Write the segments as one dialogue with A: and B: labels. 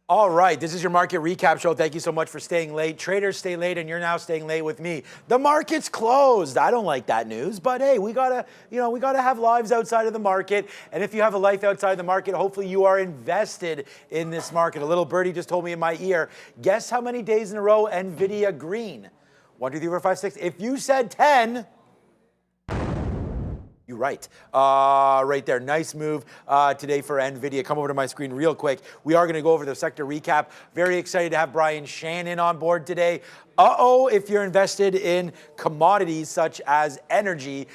A: All right, this is your market recap show. Thank you so much for staying late. Traders stay late, and you're now staying late with me. The market's closed. I don't like that news, but hey, we gotta have lives outside of the market. And if you have a life outside the market, hopefully you are invested in this market. A little birdie just told me in my ear, guess how many days in a row NVIDIA green? 1, 2, 3, 4, 5, 6. If you said 10. You're right. Right there. Nice move today for NVIDIA. Come over to my screen real quick. We are going to go over the sector recap. Very excited to have Brian Shannon on board today. If you're invested in commodities such as energy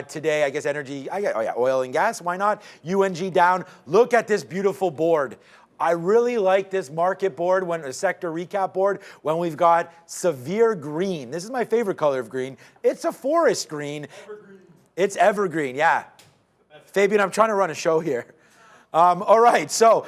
A: today, I guess energy, oil and gas, why not? UNG down. Look at this beautiful board. I really like this market board, a sector recap board, when we've got severe green. This is my favorite color of green. It's a forest green. Evergreen. It's evergreen, yeah. Fabian, I'm trying to run a show here. All right, so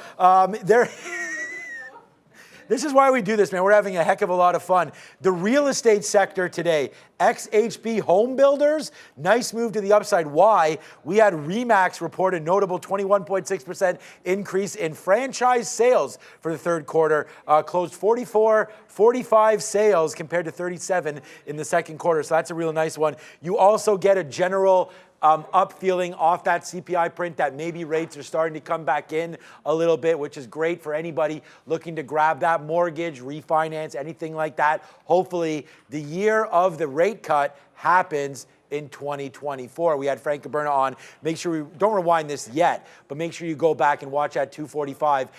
A: this is why we do this, man. We're having a heck of a lot of fun. The real estate sector today, XHB home builders, nice move to the upside. Why? We had RE/MAX report a notable 21.6% increase in franchise sales for the third quarter, closed 45 sales compared to 37 in the second quarter. So that's a real nice one. You also get a general up feeling off that CPI print that maybe rates are starting to come back in a little bit, which is great for anybody looking to grab that mortgage, refinance, anything like that. Hopefully the year of the rate cut happens in 2024. We had Frank Caberna on. Make sure we don't rewind this yet, but make sure you go back and watch at 2:45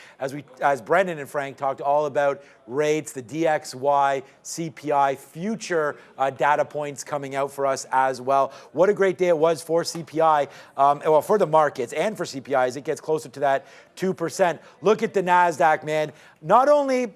A: as Brendan and Frank talked all about rates, the DXY, CPI, future data points coming out for us as well. What a great day it was for CPI, well, for the markets and for CPI as it gets closer to that 2%. Look at the NASDAQ, man. Not only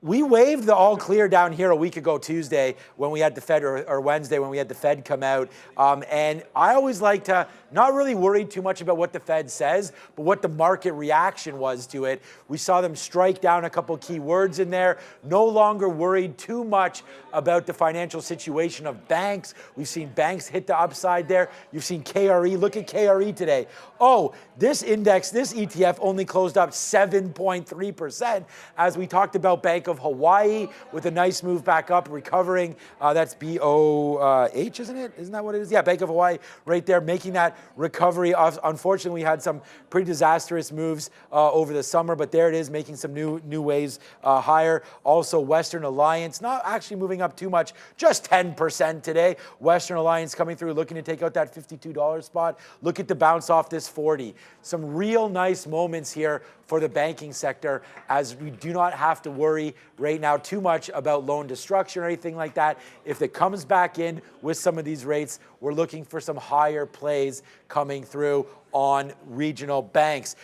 A: we waved the all clear down here a week ago Tuesday when we had the Fed, or Wednesday when we had the Fed come out. And I always like to not really worry too much about what the Fed says, but what the market reaction was to it. We saw them strike down a couple key words in there. No longer worried too much about the financial situation of banks. We've seen banks hit the upside there. You've seen KRE. Look at KRE today. Oh, this index, this ETF only closed up 7.3% as we talked about Bank of Hawaii with a nice move back up, recovering. That's BOH, isn't it? Isn't that what it is? Yeah, Bank of Hawaii right there, making that recovery. Unfortunately, we had some pretty disastrous moves over the summer, but there it is, making some new waves higher. Also, Western Alliance, not actually moving up too much, just 10% today. Western Alliance coming through, looking to take out that $52 spot. Look at the bounce off this 40. Some real nice moments here for the banking sector, as we do not have to worry right now too much about loan destruction or anything like that. If it comes back in with some of these rates, we're looking for some higher plays coming through on regional banks.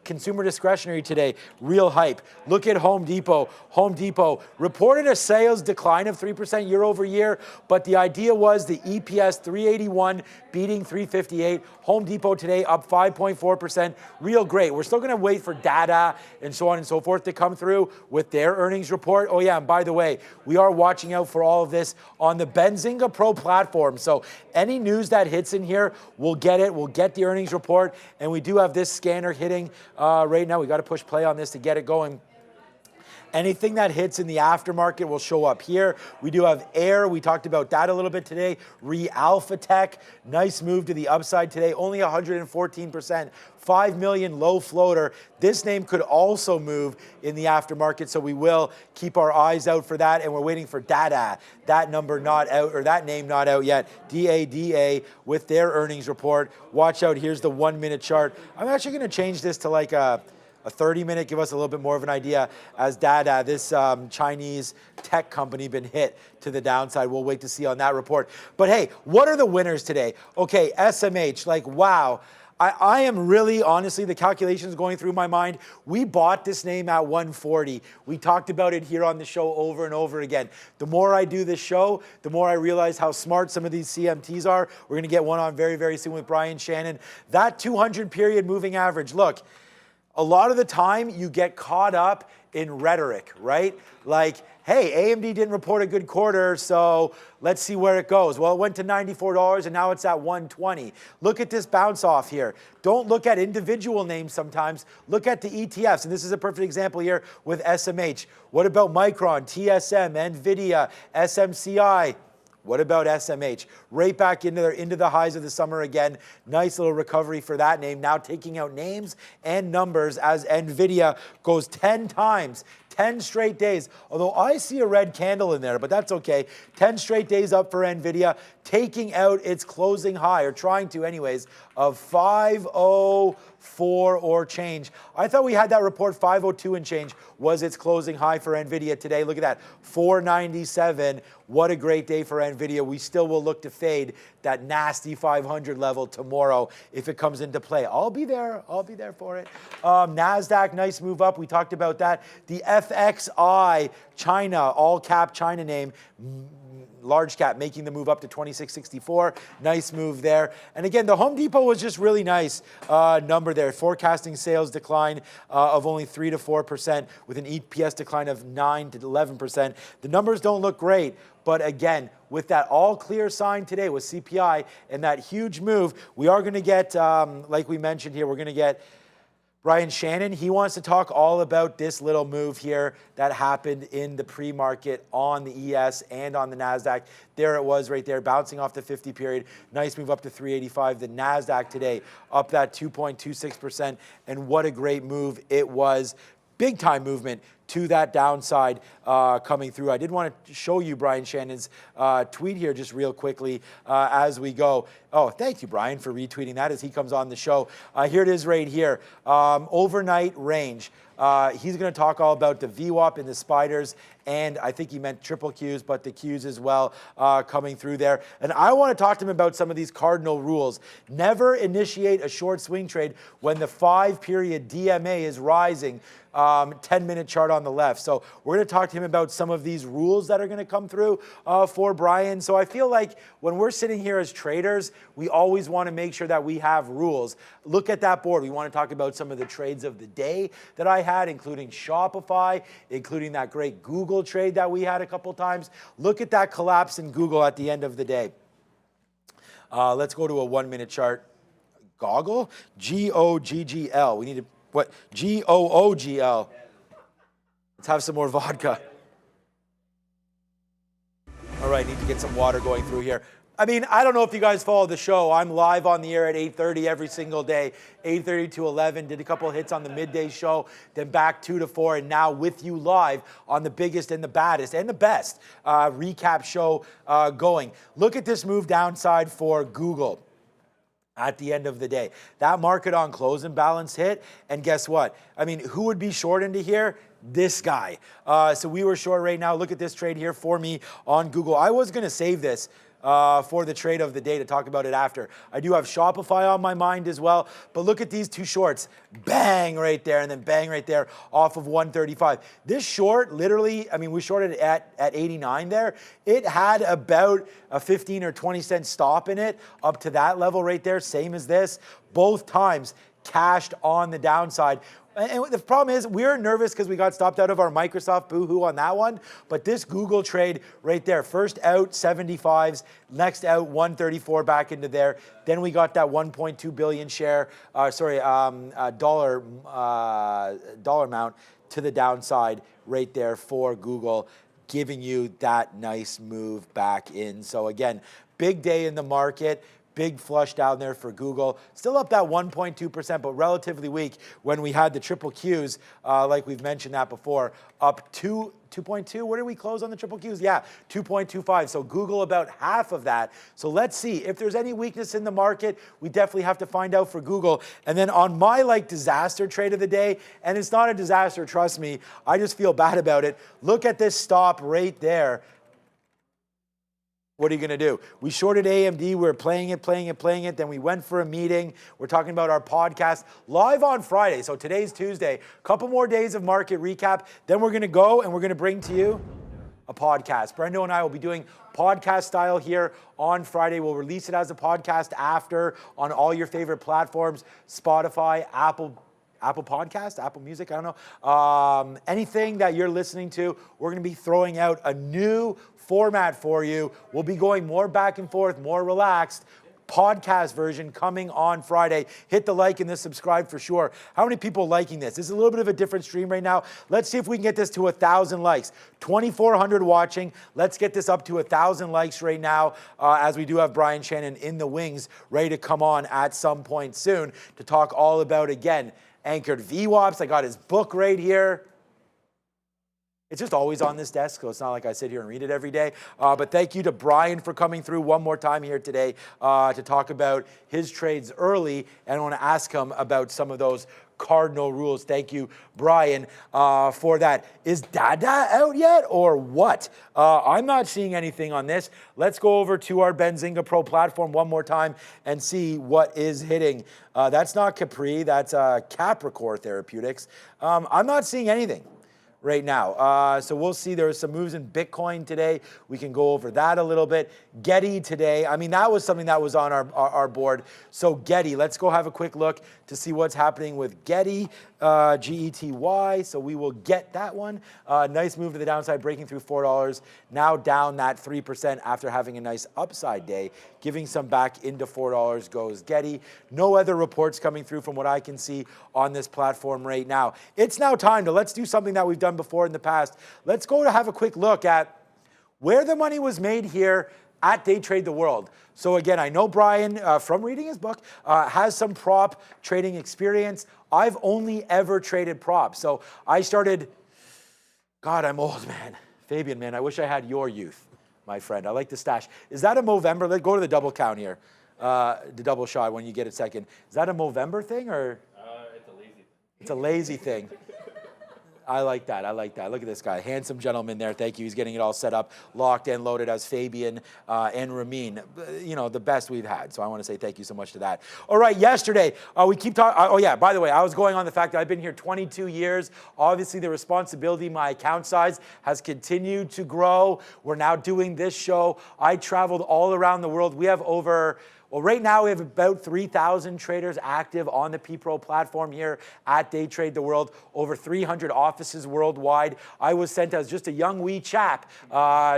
A: Consumer discretionary today, real hype. Look at Home Depot. Home Depot reported a sales decline of 3% year over year, but the idea was the EPS 381 beating 358. Home Depot today up 5.4%. Real great. We're still going to wait for data and so on and so forth to come through with their earnings report. Oh yeah, and by the way, we are watching out for all of this on the Benzinga Pro platform. So any news that hits in here, we'll get it. We'll get the earnings report, and we do have this scanner hitting right now. We got to push play on this to get it going. Anything that hits in the aftermarket will show up here. We do have Air. We talked about that a little bit today. Alpha Tech, nice move to the upside today, only 114%. 5 million low floater. This name could also move in the aftermarket, so we will keep our eyes out for that, and we're waiting for data. That number not out, or that name not out yet. DADA with their earnings report. Watch out, here's the 1 minute chart. I'm actually gonna change this to like a 30-minute, give us a little bit more of an idea as data, this Chinese tech company been hit to the downside. We'll wait to see on that report. But hey, what are the winners today? Okay, SMH, like wow. I am really, honestly, the calculations going through my mind. We bought this name at 140. We talked about it here on the show over and over again. The more I do this show, the more I realize how smart some of these CMTs are. We're gonna get one on very, very soon with Brian Shannon. That 200 period moving average, look, A lot of the time you get caught up in rhetoric, right? Like, hey, AMD didn't report a good quarter, so let's see where it goes. Well, it went to $94 and now it's at $120. Look at this bounce off here. Don't look at individual names sometimes. Look at the ETFs, and this is a perfect example here with SMH. What about Micron, TSM, NVIDIA, SMCI? What about SMH? Right back into the highs of the summer again. Nice little recovery for that name. Now taking out names and numbers as NVIDIA goes 10 times. 10 straight days, although I see a red candle in there, but that's okay. 10 straight days up for NVIDIA, taking out its closing high, or trying to anyways, of 504 or change. I thought we had that report, 502 and change was its closing high for NVIDIA today. Look at that, 497. What a great day for NVIDIA. We still will look to fade that nasty 500 level tomorrow if it comes into play. I'll be there for it. NASDAQ, nice move up. We talked about that. The FXI, China, all cap China name, large cap, making the move up to 2664. Nice move there. And again, the Home Depot was just really nice number there. Forecasting sales decline of only 3 to 4% with an EPS decline of 9 to 11%. The numbers don't look great, but again, with that all clear sign today with CPI and that huge move, we are going to get, like we mentioned here, we're going to get Brian Shannon. He wants to talk all about this little move here that happened in the pre-market on the ES and on the NASDAQ. There it was right there, bouncing off the 50 period. Nice move up to 385. The NASDAQ today up that 2.26%. And what a great move it was. Big time movement to that downside coming through. I did want to show you Brian Shannon's tweet here just real quickly as we go. Oh, thank you, Brian, for retweeting that as he comes on the show. Here it is right here. Overnight range. He's going to talk all about the VWAP and the spiders, and I think he meant triple Qs, but the Qs as well coming through there. And I want to talk to him about some of these cardinal rules. Never initiate a short swing trade when the 5-period DMA is rising. 10-minute chart on the left. So we're going to talk to him about some of these rules that are going to come through for Brian. So I feel like when we're sitting here as traders, we always want to make sure that we have rules. Look at that board. We want to talk about some of the trades of the day that I had, including Shopify, including that great Google trade that we had a couple times. Look at that collapse in Google at the end of the day. Let's go to a 1-minute chart. Goggle? G-O-G-G-L. We need to what? G-O-O-G-L. Let's have some more vodka. All right, need to get some water going through here. I mean, I don't know if you guys follow the show. I'm live on the air at 8:30 every single day, 8:30 to 11. Did a couple of hits on the midday show, then back 2 to 4, and now with you live on the biggest and the baddest and the best recap show going. Look at this move downside for Google. At the end of the day, that market on close and balance hit, and guess what? I mean, who would be short into here? This guy. So we were short right now. Look at this trade here for me on Google. I was going to save this for the trade of the day to talk about it after. I do have Shopify on my mind as well, but look at these two shorts. Bang right there, and then bang right there off of 135. This short, literally, I mean, we shorted it at 89 there. It had about a 15 or 20 cent stop in it up to that level right there, same as this. Both times cashed on the downside. And the problem is we're nervous because we got stopped out of our Microsoft boohoo on that one. But this Google trade right there, first out 75s, next out 134 back into there. Then we got that 1.2 billion share, dollar amount to the downside right there for Google, giving you that nice move back in. So again, big day in the market. Big flush down there for Google. Still up that 1.2%, but relatively weak when we had the triple Qs, like we've mentioned that before, up 2.2. Where did we close on the triple Qs? Yeah, 2.25. So Google about half of that. So let's see if there's any weakness in the market. We definitely have to find out for Google. And then on my disaster trade of the day, and it's not a disaster, trust me, I just feel bad about it. Look at this stop right there. What are you going to do? We shorted AMD. We were playing it. Then we went for a meeting. We're talking about our podcast live on Friday. So today's Tuesday. Couple more days of market recap. Then we're going to go and we're going to bring to you a podcast. Brendo and I will be doing podcast style here on Friday. We'll release it as a podcast after on all your favorite platforms, Spotify, Apple Apple Podcast, Apple Music, I don't know. Anything that you're listening to, we're going to be throwing out a new format for you. We'll be going more back and forth, more relaxed. Podcast version coming on Friday. Hit the like and the subscribe for sure. How many people liking this? This is a little bit of a different stream right now. Let's see if we can get this to 1,000 likes. 2,400 watching. Let's get this up to 1,000 likes right now, as we do have Brian Shannon in the wings, ready to come on at some point soon to talk all about, again, anchored VWAPs. I got his book right here. It's just always on this desk, so it's not like I sit here and read it every day. But thank you to Brian for coming through one more time here today to talk about his trades early. And I want to ask him about some of those cardinal rules. Thank you, Brian, for that. Is Dada out yet or what? I'm not seeing anything on this. Let's go over to our Benzinga Pro platform one more time and see what is hitting. That's not Capri, that's Capricorn Therapeutics. I'm not seeing anything right now. So we'll see. There are some moves in Bitcoin today. We can go over that a little bit. Getty today, I mean, that was something that was on our board. So Getty, let's go have a quick look to see what's happening with Getty, G-E-T-Y. So we will get that one. Nice move to the downside, breaking through $4. Now down that 3% after having a nice upside day, giving some back into $4 goes Getty. No other reports coming through from what I can see on this platform right now. It's now time to let's do something that we've done before in the past. Let's go to have a quick look at where the money was made here at Day Trade the World. So again, I know Brian, from reading his book, has some prop trading experience. I've only ever traded props. So I started, God, I'm old, man. Fabian, man, I wish I had your youth, my friend. I like the stash. Is that a Movember? Let's go to the double count here. The double shot when you get a second. Is that a Movember thing or?
B: It's a lazy thing.
A: It's a lazy thing. I like that. I like that. Look at this guy. Handsome gentleman there. Thank you. He's getting it all set up, locked and loaded as Fabian and Ramin. You know, the best we've had. So I want to say thank you so much to that. All right, yesterday, we keep talking. Oh, yeah, by the way, I was going on the fact that I've been here 22 years. Obviously, the responsibility, my account size has continued to grow. We're now doing this show. I traveled all around the world. We have over... Well, right now we have about 3,000 traders active on the P-Pro platform here at Day Trade the World, over 300 offices worldwide. I was sent as just a young wee chap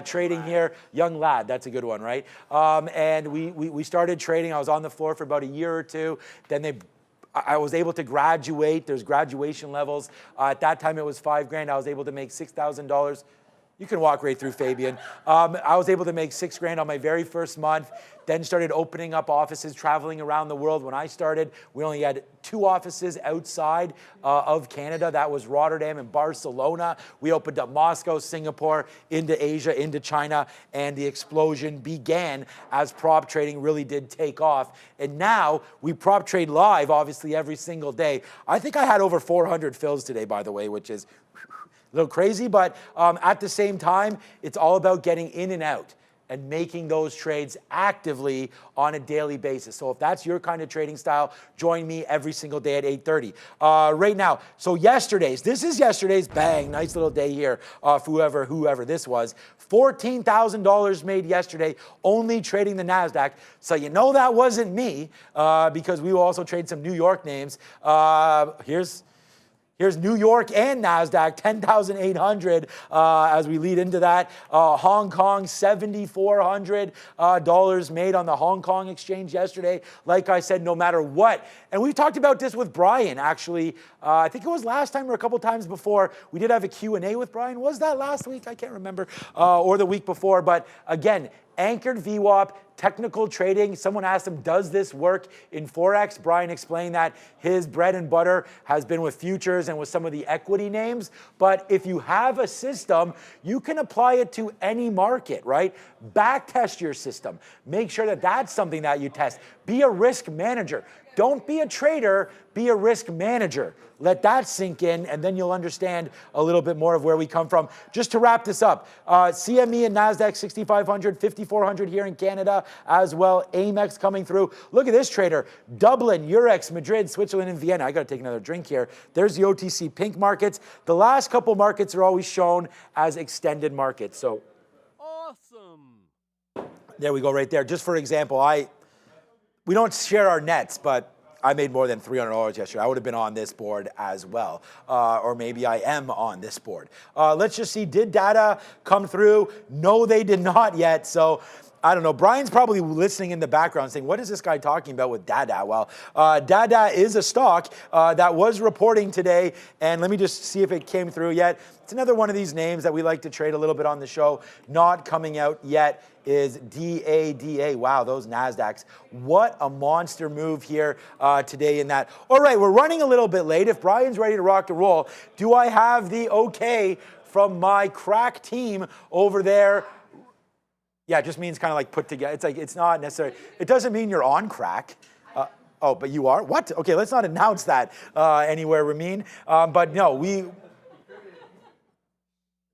A: trading here. Young lad, that's a good one, right? And we started trading. I was on the floor for about a year or two. Then I was able to graduate. There's graduation levels. At that time, it was $5,000. I was able to make $6,000. You can walk right through, Fabian. I was able to make $6,000 on my very first month, then started opening up offices, traveling around the world. When I started, we only had 2 offices outside of Canada. That was Rotterdam and Barcelona. We opened up Moscow, Singapore, into Asia, into China, and the explosion began as prop trading really did take off. And now we prop trade live, obviously, every single day. I think I had over 400 fills today, by the way, which is a little crazy, but at the same time, it's all about getting in and out and making those trades actively on a daily basis. So if that's your kind of trading style, join me every single day at 8:30. Right now, so this is yesterday's, bang, nice little day here for whoever this was. $14,000 made yesterday only trading the NASDAQ. So you know that wasn't me because we will also trade some New York names. Here's New York and NASDAQ, 10,800 as we lead into that. Hong Kong, $7,400 made on the Hong Kong exchange yesterday. Like I said, no matter what. And we talked about this with Brian, actually. I think it was last time or a couple times before. We did have a Q&A with Brian. Was that last week? I can't remember. Or the week before. But again, anchored VWAP, technical trading. Someone asked him, does this work in Forex? Brian explained that his bread and butter has been with futures and with some of the equity names. But if you have a system, you can apply it to any market, right? Back test your system. Make sure that that's something that you test. Be a risk manager. Don't be a trader, be a risk manager. Let that sink in, and then you'll understand a little bit more of where we come from. Just to wrap this up, CME and NASDAQ 6,500, 5,400 here in Canada as well. Amex coming through. Look at this trader. Dublin, Eurex, Madrid, Switzerland, and Vienna. I got to take another drink here. There's the OTC pink markets. The last couple markets are always shown as extended markets. So,
B: awesome.
A: There we go right there. Just for example, we don't share our nets, but I made more than $300 yesterday. I would have been on this board as well. Or maybe I am on this board. Let's just see, did data come through? No, they did not yet. So I don't know. Brian's probably listening in the background saying, what is this guy talking about with Dada? Well, Dada is a stock that was reporting today. And let me just see if it came through yet. It's another one of these names that we like to trade a little bit on the show. Not coming out yet is DADA. Wow, those NASDAQs. What a monster move here today in that. All right, we're running a little bit late. If Brian's ready to rock and roll, do I have the okay from my crack team over there? Yeah, it just means kind of like put together. It's like, it's not necessary. It doesn't mean you're on crack. Oh, but you are? What? Okay, let's not announce that anywhere, Ramin. But no,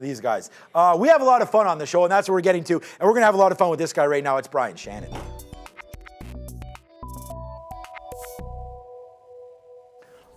A: these guys. We have a lot of fun on the show, and that's what we're getting to. And we're going to have a lot of fun with this guy right now. It's Brian Shannon.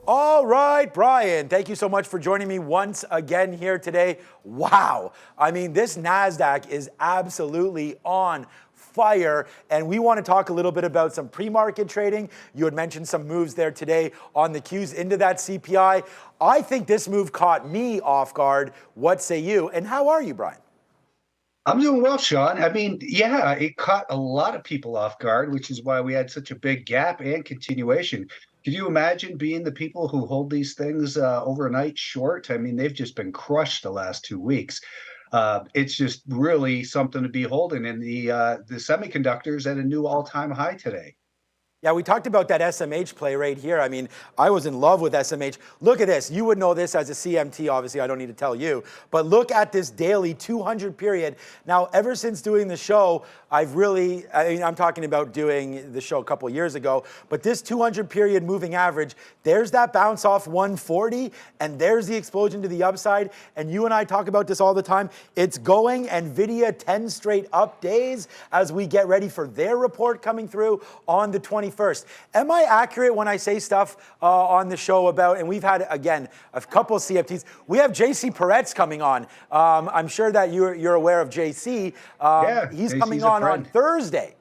A: All right, Brian, thank you so much for joining me once again here today. Wow. I mean, this NASDAQ is absolutely on fire, and we want to talk a little bit about some pre-market trading. You had mentioned some moves there today on the Qs into that CPI. I think this move caught me off guard. What say you? And how are you, Brian?
C: I'm doing well, Sean. I mean, yeah, it caught a lot of people off guard, which is why we had such a big gap and continuation. Could you imagine being the people who hold these things overnight short? I mean, they've just been crushed the last 2 weeks. It's just really something to behold. And the semiconductors at a new all-time high today.
A: Yeah, we talked about that SMH play right here. I mean, I was in love with SMH. Look at this. You would know this as a CMT, obviously. I don't need to tell you. But look at this daily 200 period. Now, ever since doing the show, I'm talking about doing the show a couple years ago, but this 200 period moving average, there's that bounce off 140, and there's the explosion to the upside. And you and I talk about this all the time. It's going NVIDIA 10 straight up days as we get ready for their report coming through on the 21st. Am I accurate when I say stuff on the show about, and we've had, again, a couple of CFTs. We have JC Peretz coming on. I'm sure that you're aware of JC.
C: Yeah,
A: he's
C: JC's
A: coming on Thursday.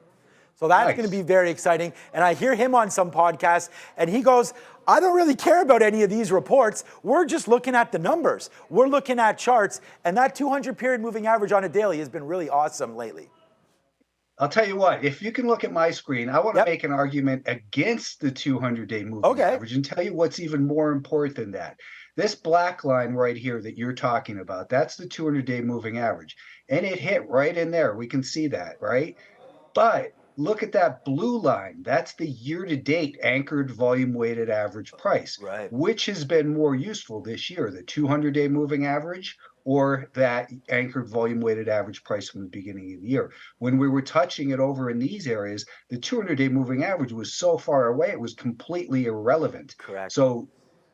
A: So that's
C: Nice.
A: going to be very exciting. And I hear him on some podcasts, and he goes, I don't really care about any of these reports. We're just looking at the numbers. We're looking at charts, and that 200 period moving average on a daily has been really awesome lately.
C: I'll tell you what, if you can look at my screen, I want to make an argument against the 200-day moving average and tell you what's even more important than that. This black line right here that you're talking about, that's the 200-day moving average. And it hit right in there. We can see that, right? But look at that blue line. That's the year-to-date anchored volume-weighted average price.
A: Right.
C: Which has been more useful this year, the 200-day moving average or that anchored volume-weighted average price from the beginning of the year? When we were touching it over in these areas, the 200-day moving average was so far away, it was completely irrelevant.
A: Correct.
C: So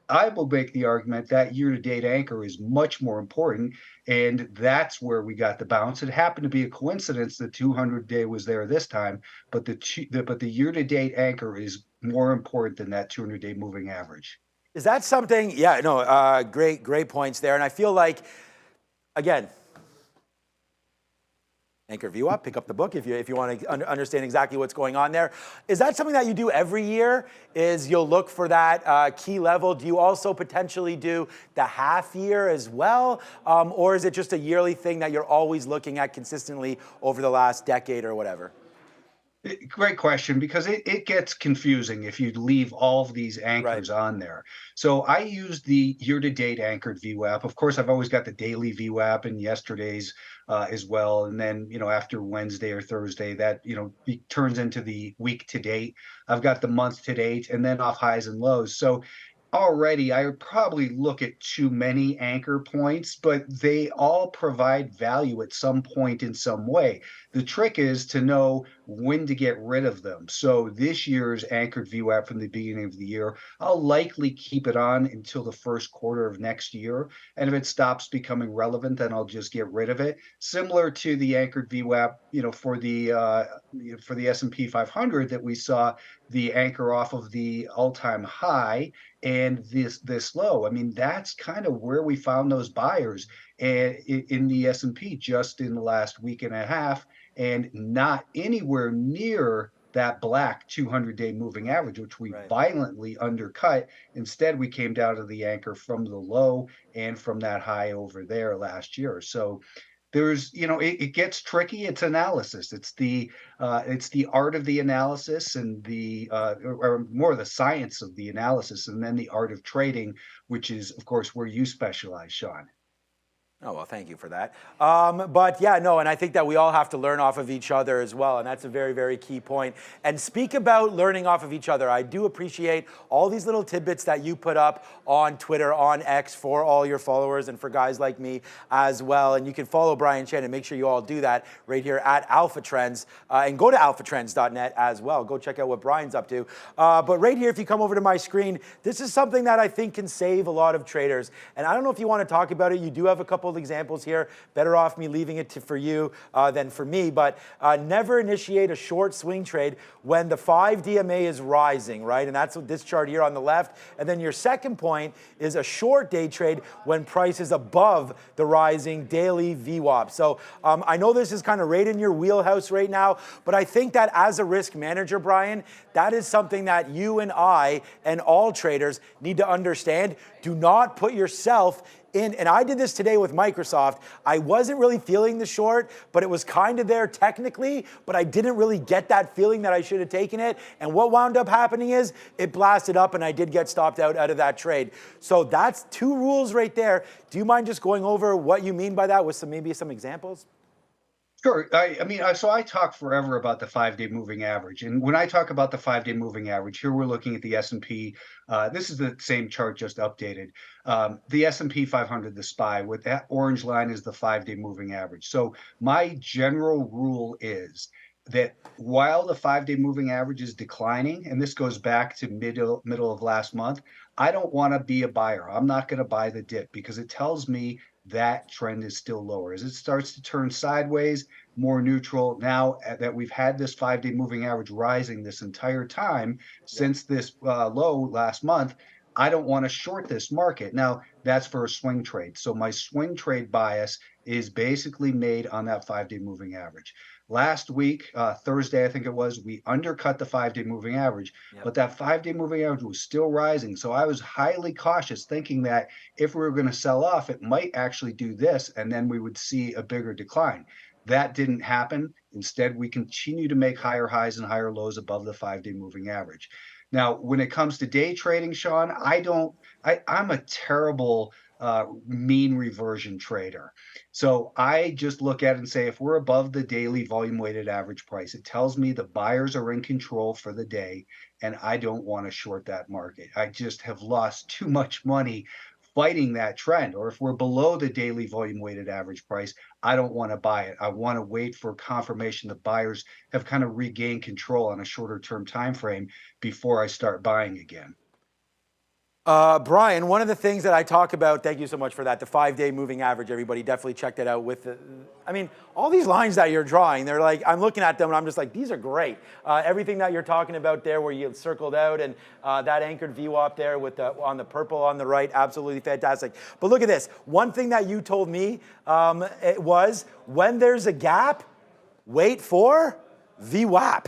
C: I will make the argument that year-to-date anchor is much more important, and that's where we got the bounce. It happened to be a coincidence the 200-day was there this time, but the year-to-date anchor is more important than that 200-day moving average.
A: Is that something? Yeah, no, great points there. And I feel like, again, Anchor View Up, pick up the book if you want to understand exactly what's going on there. Is that something that you do every year? Is you'll look for that key level? Do you also potentially do the half year as well? Or is it just a yearly thing that you're always looking at consistently over the last decade or whatever?
C: Great question, because it gets confusing if you leave all of these anchors on there. So I use the year-to-date anchored VWAP. Of course, I've always got the daily VWAP and yesterday's as well. And then, after Wednesday or Thursday, that, turns into the week to date. I've got the month to date and then off highs and lows. So already I would probably look at too many anchor points, but they all provide value at some point in some way. The trick is to know when to get rid of them. So this year's anchored VWAP from the beginning of the year, I'll likely keep it on until the first quarter of next year. And if it stops becoming relevant, then I'll just get rid of it. Similar to the anchored VWAP, for the S&P 500 that we saw the anchor off of the all-time high and this low. I mean, that's kind of where we found those buyers in the S&P just in the last week and a half, and not anywhere near that black 200-day moving average, which we violently undercut. Instead, we came down to the anchor from the low and from that high over there last year. So there's, it gets tricky. It's analysis. It's the art of the analysis and or more the science of the analysis, and then the art of trading, which is, of course, where you specialize, Sean.
A: Oh, well, thank you for that. But yeah, no, and I think that we all have to learn off of each other as well, and that's a very, very key point. And speak about learning off of each other. I do appreciate all these little tidbits that you put up on Twitter, on X, for all your followers and for guys like me as well. And you can follow Brian Chen, and make sure you all do that right here at Alpha Trends, and go to alphatrends.net as well. Go check out what Brian's up to. But right here, if you come over to my screen, this is something that I think can save a lot of traders. And I don't know if you want to talk about it. You do have a couple of examples here. Better off me leaving it for you than for me, but never initiate a short swing trade when the 5 DMA is rising, right? And that's what this chart here on the left. And then your second point is a short day trade when price is above the rising daily VWAP. So I know this is kind of right in your wheelhouse right now, but I think that as a risk manager, Brian, that is something that you and I and all traders need to understand. Do not put yourself in, and I did this today with Microsoft. I wasn't really feeling the short, but it was kind of there technically, but I didn't really get that feeling that I should have taken it. And what wound up happening is it blasted up and I did get stopped out of that trade. So that's 2 rules right there. Do you mind just going over what you mean by that with maybe some examples?
C: Sure. I mean, so I talk forever about the 5-day moving average. And when I talk about the 5-day moving average, here we're looking at the S&P. This is the same chart, just updated. The S&P 500, the SPY, with that orange line is the 5-day moving average. So my general rule is that while the 5-day moving average is declining, and this goes back to middle of last month, I don't want to be a buyer. I'm not going to buy the dip because it tells me that trend is still lower. As it starts to turn sideways, more neutral, now that we've had this 5-day moving average rising this entire time since this low last month, I don't want to short this market. Now, that's for a swing trade. So my swing trade bias is basically made on that 5-day moving average. Last week, Thursday, I think it was, we undercut the 5-day moving average, but that 5-day moving average was still rising. So I was highly cautious, thinking that if we were going to sell off, it might actually do this, and then we would see a bigger decline. That didn't happen. Instead, we continue to make higher highs and higher lows above the 5-day moving average. Now, when it comes to day trading, Sean, I'm a terrible mean reversion trader. So I just look at it and say, if we're above the daily volume weighted average price, it tells me the buyers are in control for the day, and I don't want to short that market. I just have lost too much money fighting that trend. Or if we're below the daily volume weighted average price, I don't want to buy it. I want to wait for confirmation the buyers have kind of regained control on a shorter term time frame before I start buying again.
A: Brian, one of the things that I talk about, thank you so much for that, the 5-day moving average, everybody definitely check that out with I mean, all these lines that you're drawing, they're like, I'm looking at them and I'm just like, these are great. Everything that you're talking about there where you circled out and that anchored VWAP there with on the purple on the right, absolutely fantastic. But look at this. One thing that you told me it was when there's a gap, wait for VWAP.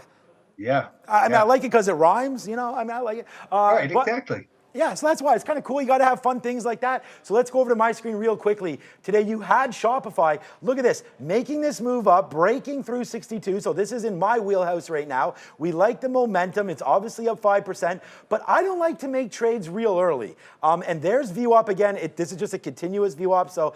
C: Yeah.
A: I mean, I like it because it rhymes, you know, I mean, I like it.
C: Right, exactly.
A: Yeah, so that's why it's kind of cool. You got to have fun things like that. So let's go over to my screen real quickly. Today you had Shopify. Look at this, making this move up, breaking through 62. So this is in my wheelhouse right now. We like the momentum. It's obviously up 5%, but I don't like to make trades real early. And there's VWAP again. This is just a continuous VWAP. So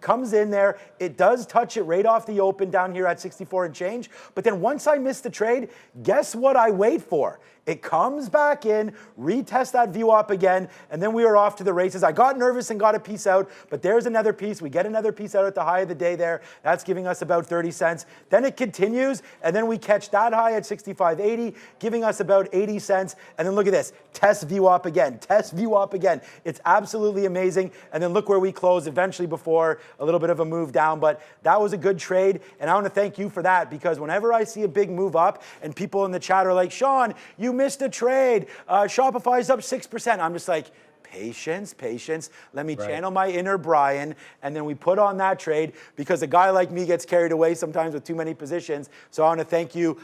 A: comes in there. It does touch it right off the open down here at 64 and change. But then once I miss the trade, guess what I wait for? It comes back in, retests that VWAP again, and then we are off to the races. I got nervous and got a piece out, but there's another piece. We get another piece out at the high of the day there. That's giving us about 30 cents. Then it continues, and then we catch that high at 65.80, giving us about 80 cents. And then look at this, test VWAP again, test VWAP again. It's absolutely amazing. And then look where we close eventually before a little bit of a move down, but that was a good trade. And I want to thank you for that, because whenever I see a big move up and people in the chat are like, Sean, you missed a trade. Shopify's up 6%. I'm just like, Patience, patience. Let me
C: Right.
A: channel my inner Brian, and then we put on that trade because a guy like me gets carried away sometimes with too many positions. So I want to thank you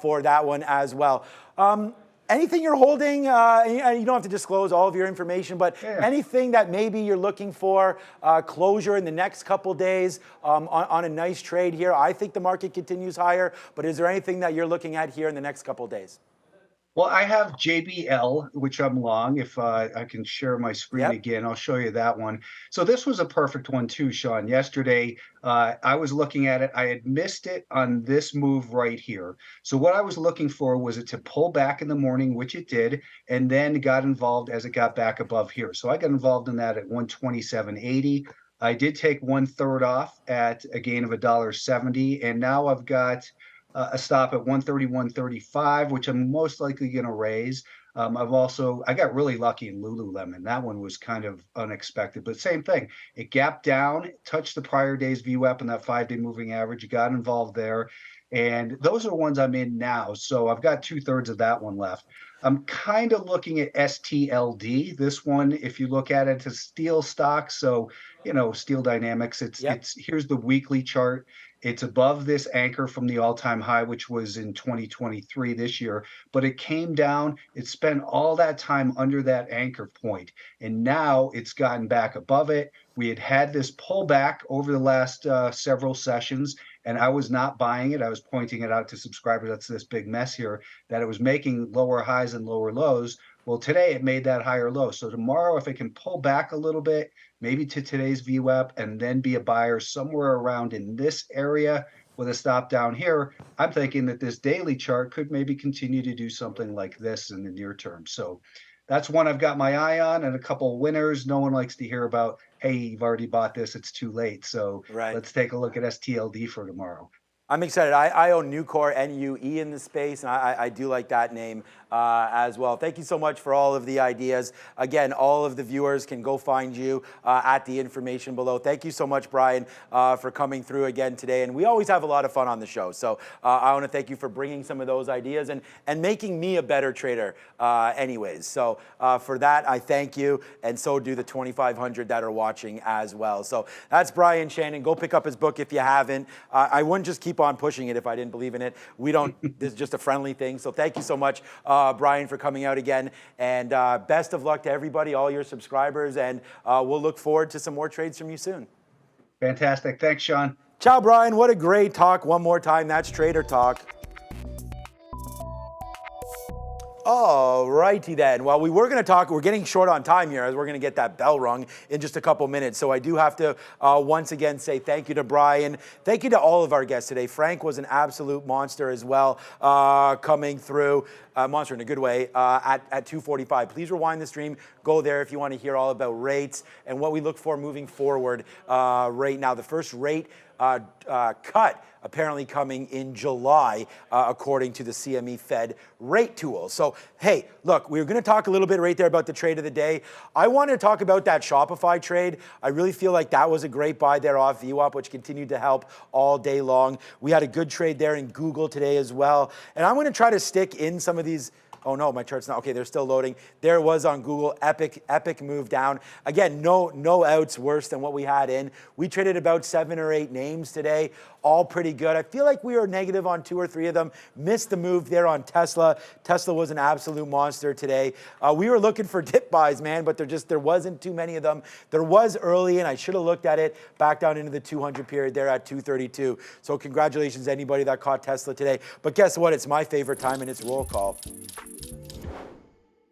A: for that one as well. Anything you're holding, and you don't have to disclose all of your information, but
C: Yeah.
A: anything that maybe you're looking for closure in the next couple days on a nice trade here? I think the market continues higher, but is there anything that you're looking at here in the next couple days?
C: Well, I have JBL, which I'm long. If I can share my screen
A: Yep.
C: again, I'll show you that one. So this was a perfect one too, Sean. Yesterday, I was looking at it. I had missed it on this move right here. So what I was looking for was it to pull back in the morning, which it did, and then got involved as it got back above here. So I got involved in that at 127.80. I did take 1/3 off at a gain of $1.70, and now I've got a stop at 131.35, which I'm most likely going to raise. I got really lucky in Lululemon. That one was kind of unexpected, but same thing. It gapped down, touched the prior day's VWAP and that 5-day moving average. You got involved there. And those are ones I'm in now. So I've got 2/3 of that one left. I'm kind of looking at STLD. This one, if you look at it, it's a steel stock. So, Steel Dynamics,
A: Yep.
C: here's the weekly chart. It's above this anchor from the all-time high, which was in 2023 this year, but it came down. It spent all that time under that anchor point, and now it's gotten back above it. We had this pullback over the last several sessions, and I was not buying it. I was pointing it out to subscribers. That's this big mess here, that it was making lower highs and lower lows. Well, today it made that higher low. So tomorrow, if it can pull back a little bit, maybe to today's VWAP, and then be a buyer somewhere around in this area with a stop down here, I'm thinking that this daily chart could maybe continue to do something like this in the near term. So that's one I've got my eye on, and a couple of winners. No one likes to hear about, hey, you've already bought this, it's too late. So
A: Right.
C: let's take a look at STLD for tomorrow.
A: I'm excited. I own Nucor, N-U-E in the space, and I do like that name as well. Thank you so much for all of the ideas. Again, all of the viewers can go find you at the information below. Thank you so much, Brian, for coming through again today. And we always have a lot of fun on the show. So I want to thank you for bringing some of those ideas and making me a better trader anyways. So for that, I thank you, and so do the 2,500 that are watching as well. So that's Brian Shannon. Go pick up his book if you haven't. I wouldn't just keep on pushing it if I didn't believe in it. We don't, this is just a friendly thing. So thank you so much, Brian, for coming out again. And best of luck to everybody, all your subscribers. And we'll look forward to some more trades from you soon.
C: Fantastic. Thanks, Sean.
A: Ciao, Brian. What a great talk. One more time. That's Trader Talk. All righty then. Well, we were going to talk, we're getting short on time here as we're going to get that bell rung in just a couple minutes. So I do have to once again say thank you to Brian. Thank you to all of our guests today. Frank was an absolute monster as well, coming through. Monster in a good way at 2:45. Please rewind the stream. Go there if you want to hear all about rates and what we look for moving forward right now. The first rate cut apparently coming in July, according to the CME Fed rate tool. So, hey, look, we were going to talk a little bit right there about the trade of the day. I wanted to talk about that Shopify trade. I really feel like that was a great buy there off VWAP, which continued to help all day long. We had a good trade there in Google today as well. And I'm going to try to stick in some of these. Oh no, my chart's not, okay, they're still loading. There was on Google, epic move down. Again, no outs worse than what we had in. We traded about 7 or 8 names today, all pretty good. I feel like we were negative on 2 or 3 of them. Missed the move there on Tesla. Tesla was an absolute monster today. We were looking for dip buys, man, but there wasn't too many of them. There was early, and I should have looked at it back down into the 200 period there at 232. So congratulations to anybody that caught Tesla today. But guess what? It's my favorite time, and it's roll call.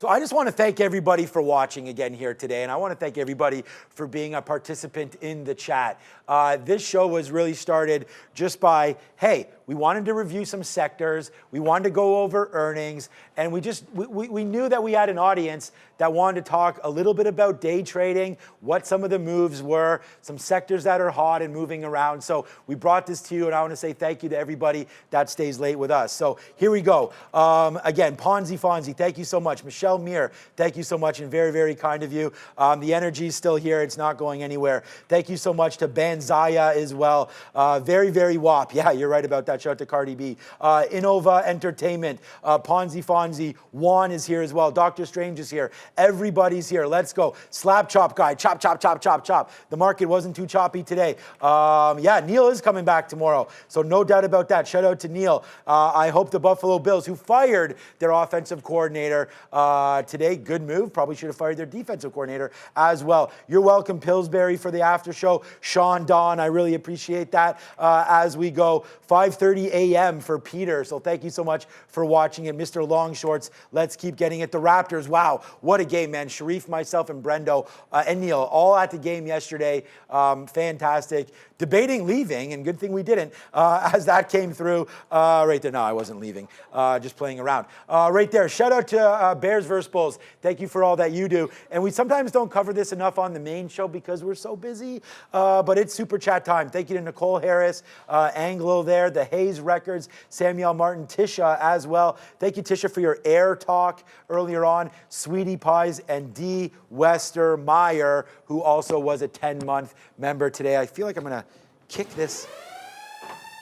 A: So I just want to thank everybody for watching again here today, and I want to thank everybody for being a participant in the chat. This show was really started just by, hey, we wanted to review some sectors, we wanted to go over earnings, and we knew that we had an audience that wanted to talk a little bit about day trading, what some of the moves were, some sectors that are hot and moving around. So we brought this to you, and I want to say thank you to everybody that stays late with us. So here we go. Again, Ponzi Fonzie, thank you so much. Michelle Mir, thank you so much and very, very kind of you. The energy's still here. It's not going anywhere. Thank you so much to Banzaya as well. Very, very WAP. Yeah, you're right about that. Shout out to Cardi B. Innova Entertainment. Ponzi Fonzie. Juan is here as well. Dr. Strange is here. Everybody's here. Let's go. Slap chop guy. Chop, chop, chop, chop, chop. The market wasn't too choppy today. Yeah, Neil is coming back tomorrow. So no doubt about that. Shout out to Neil. I hope the Buffalo Bills, who fired their offensive coordinator today, good move. Probably should have fired their defensive coordinator as well. You're welcome, Pillsbury, for the after show. Sean Don, I really appreciate that as we go. 5:30 a.m. for Peter. So thank you so much for watching it. Mr. Longshorts, let's keep getting it. The Raptors, wow, what a game, man. Sharif, myself, and Brendo and Neil all at the game yesterday. Fantastic. Debating leaving, and good thing we didn't, as that came through right there. No, I wasn't leaving, just playing around. Right there, shout out to Bears vs. Bulls. Thank you for all that you do. And we sometimes don't cover this enough on the main show because we're so busy, but it's super chat time. Thank you to Nicole Harris, Anglo there, the Hayes Records, Samuel Martin, Tisha as well. Thank you, Tisha, for your air talk earlier on. Sweetie Pies and D. Wester Meyer, who also was a 10-month member today. I feel like I'm going to kick this.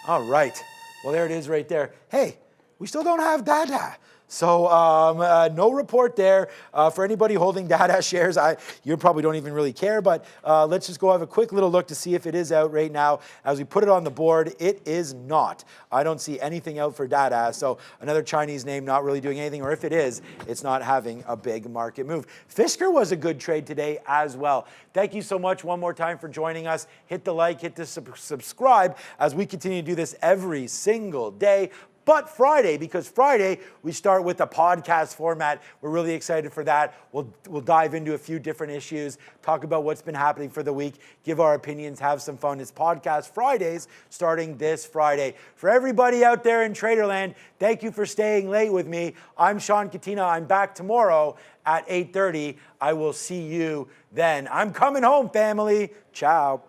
A: All right. Well, there it is right there. Hey, we still don't have Dada. So no report there for anybody holding Dada shares. You probably don't even really care, but let's just go have a quick little look to see if it is out right now. As we put it on the board, it is not. I don't see anything out for Dada. So another Chinese name not really doing anything, or if it is, it's not having a big market move. Fisker was a good trade today as well. Thank you so much one more time for joining us. Hit the like, hit the subscribe as we continue to do this every single day. But Friday, because Friday we start with a podcast format. We're really excited for that. We'll dive into a few different issues, talk about what's been happening for the week, give our opinions, have some fun. It's Podcast Fridays starting this Friday. For everybody out there in Traderland, thank you for staying late with me. I'm Sean Katina. I'm back tomorrow at 8:30. I will see you then. I'm coming home, family. Ciao.